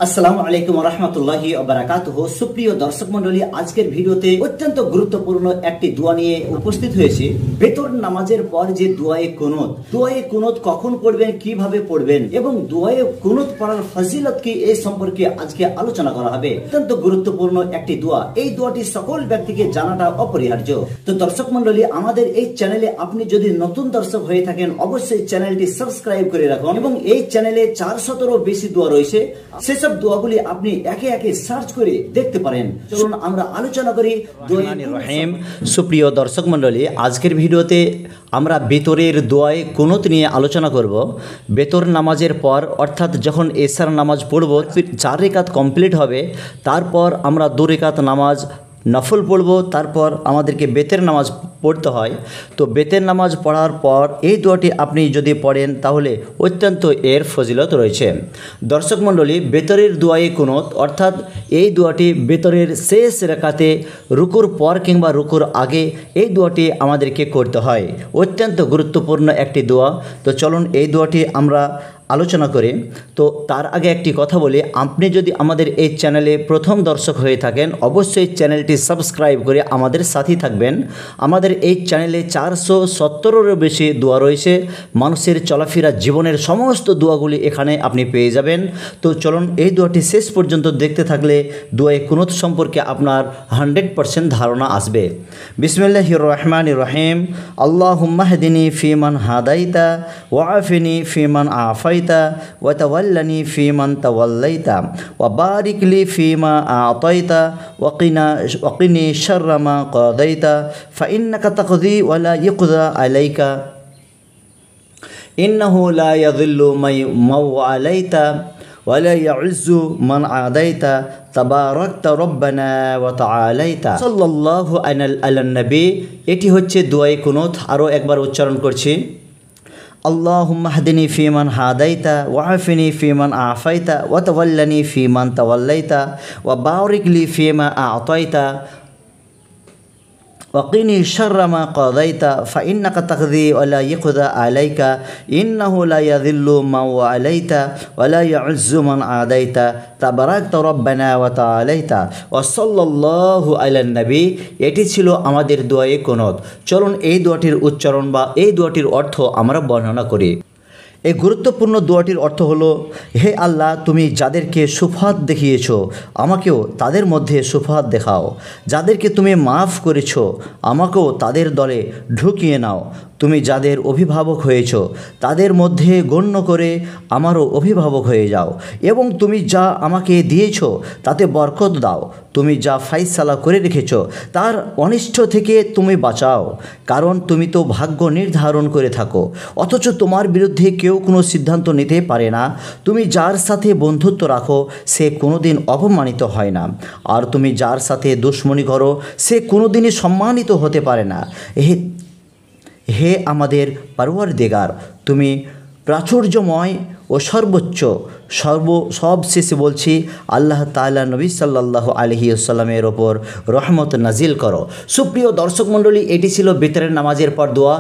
আসসালামু আলাইকুম ওয়া রাহমাতুল্লাহি ওয়া বারাকাতুহু। সুপ্রিয় দর্শক মণ্ডলী, আজকের ভিডিওতে অত্যন্ত গুরুত্বপূর্ণ একটি দোয়া নিয়ে উপস্থিত হয়েছি। বেতর নামাজের পর যে দোয়ায়ে কুনুত কখন পড়বেন, কিভাবে পড়বেন এবং দোয়ায়ে কুনুত পড়ার ফজিলত কি, এই সম্পর্কে আজকে আলোচনা করা হবে। অত্যন্ত গুরুত্বপূর্ণ একটি দোয়া, এই দোয়াটি সকল ব্যক্তিকে জানাটা অপরিহার্য। তো দর্শক মণ্ডলী, আমাদের এই চ্যানেলে আপনি যদি নতুন দর্শক হয়ে থাকেন, অবশ্যই চ্যানেলটি সাবস্ক্রাইব করে রাখুন এবং এই চ্যানেলে 400-এরও বেশি দোয়া রয়েছে, সেসব দোয়াগুলি আপনি একে একে সার্চ করে দেখতে পারেন। চলুন আমরা আলোচনা করি রহিম। সুপ্রিয় দর্শক মণ্ডলী, আজকের ভিডিওতে আমরা বেতরের দোয়ায়ে কুনুত নিয়ে আলোচনা করব। বেতর নামাজের পর অর্থাৎ যখন এশার নামাজ পড়ব, 4 রাকাত কমপ্লিট হবে, তারপর আমরা 2 রাকাত নামাজ নফল পড়ব, তারপর আমাদেরকে বেতের নামাজ পড়তে হয়। তো বেতের নামাজ পড়ার পর এই দোয়াটি আপনি যদি পড়েন তাহলে অত্যন্ত এর ফজিলত রয়েছে। দর্শক মণ্ডলী, বেতরের দোয়ায়ে কুনুত অর্থাৎ এই দোয়াটি বেতরের শেষ রাকাতে রুকুর পর কিংবা রুকুর আগে এই দোয়াটি আমাদেরকে করতে হয়। অত্যন্ত গুরুত্বপূর্ণ একটি দোয়া। তো চলুন এই দোয়াটি আমরা আলোচনা করি। তো তার আগে একটি কথা বলি, আপনি যদি আমাদের এই চ্যানেলে প্রথম দর্শক হয়ে থাকেন, অবশ্যই চ্যানেলটি সাবস্ক্রাইব করে আমাদের সাথেই থাকবেন। আমাদের এই চ্যানেলে 470-এরও বেশি দোয়া রয়েছে। মানুষের চলাফেরা জীবনের সমস্ত দোয়াগুলি এখানে আপনি পেয়ে যাবেন। তো চলুন এই দোয়াটি শেষ পর্যন্ত দেখতে থাকলে দোয়ায়ে কুনুত সম্পর্কে আপনার 100% ধারণা আসবে। বিসমিল্লাহির রহমানির রহিম। আল্লাহুম্মা হদিনি ফিমান হাদাইতা ওয়া আফিনি ফিমান আফাইতা ওয়া তাওয়াল্লানি ফিমান তাওয়াল্লাইতা ওয়া বারিক লি ফিমা আতাইতা ওয়া কিনি শাররা মা কাদাইতা ফাইন্নাকা তাকদি ওয়া লা ইউকদা আলাইকা ইন্নাহু লা ইয়াযিল্লু মান ওয়ালাইতা ওয়া লা ইয়াউজ্জু মান আদাইতা তাবারাকতা রব্বানা ওয়া তাআলাইতা সাল্লাল্লাহু আলান নবী। এটি হচ্ছে দোয়ায়ে কুনুত। আরও একবার উচ্চারণ করছি। আল্লাহুম্মা হদিনি ফিমান হাদাইতা ওয়া আফিনি ফিমান আফাইতা ওয়া তাওয়াল্লানি ফিমান তাওয়াল্লাইতা ওয়া বারিক লি ফিমা আতাইতা ওয়া কিনি শাররা মা কাদাইতা ফাইন্নাকা তাকদি ওয়া লা ইউকদা আলাইকা ইন্নাহু লা ইয়াযিল্লু মান ওয়ালাইতা ওয়া লা ইয়াউজ্জু মান আদাইতা তাবারাকতা রব্বানা ওয়া তাআলাইতা ওয়া সাল্লাল্লাহু আলান নবী। এটি ছিল আমাদের দোয়ায়ে কুনুত। চলুন এই দোয়াটির উচ্চারণ বা এই দোয়াটির অর্থ আমরা বর্ণনা করি। এই গুরুত্বপূর্ণ দোয়াটির অর্থ হলো, হে আল্লাহ, তুমি যাদেরকে সুফাত দেখিয়েছ আমাকেও তাদের মধ্যে সুফাত দেখাও। যাদেরকে তুমি মাফ করেছ আমাকেও তাদের দলে ঢুকিয়ে নাও। তুমি যাদের অভিভাবক হয়েছ তাদের মধ্যে গণ্য করে আমারও অভিভাবক হয়ে যাও এবং তুমি যা আমাকে দিয়েছ তাতে বরকত দাও। তুমি যা ফাইসালা করে রেখেছ তার অনিষ্ট থেকে তুমি বাঁচাও, কারণ তুমি তো ভাগ্য নির্ধারণ করে থাকো, অথচ তোমার বিরুদ্ধে কেউ কোনো সিদ্ধান্ত নিতে পারে না। তুমি যার সাথে বন্ধুত্ব রাখো সে কোনোদিন অপমানিত হয় না, আর তুমি যার সাথে দুশমনি করো সে কোনোদিনই সম্মানিত হতে পারে না। হে আমাদের পরওয়ারদিগার, তুমি প্রাচুর্যময় ও সর্বোচ্চ। সবশেষে বলছি, আল্লাহ তাআলা নবী সাল্লাল্লাহু আলাইহি ওয়াসাল্লামের ওপর রহমত নাজিল করো। সুপ্রিয় দর্শক মণ্ডলী, এটি ছিল বেতরের নামাজের পর দোয়া।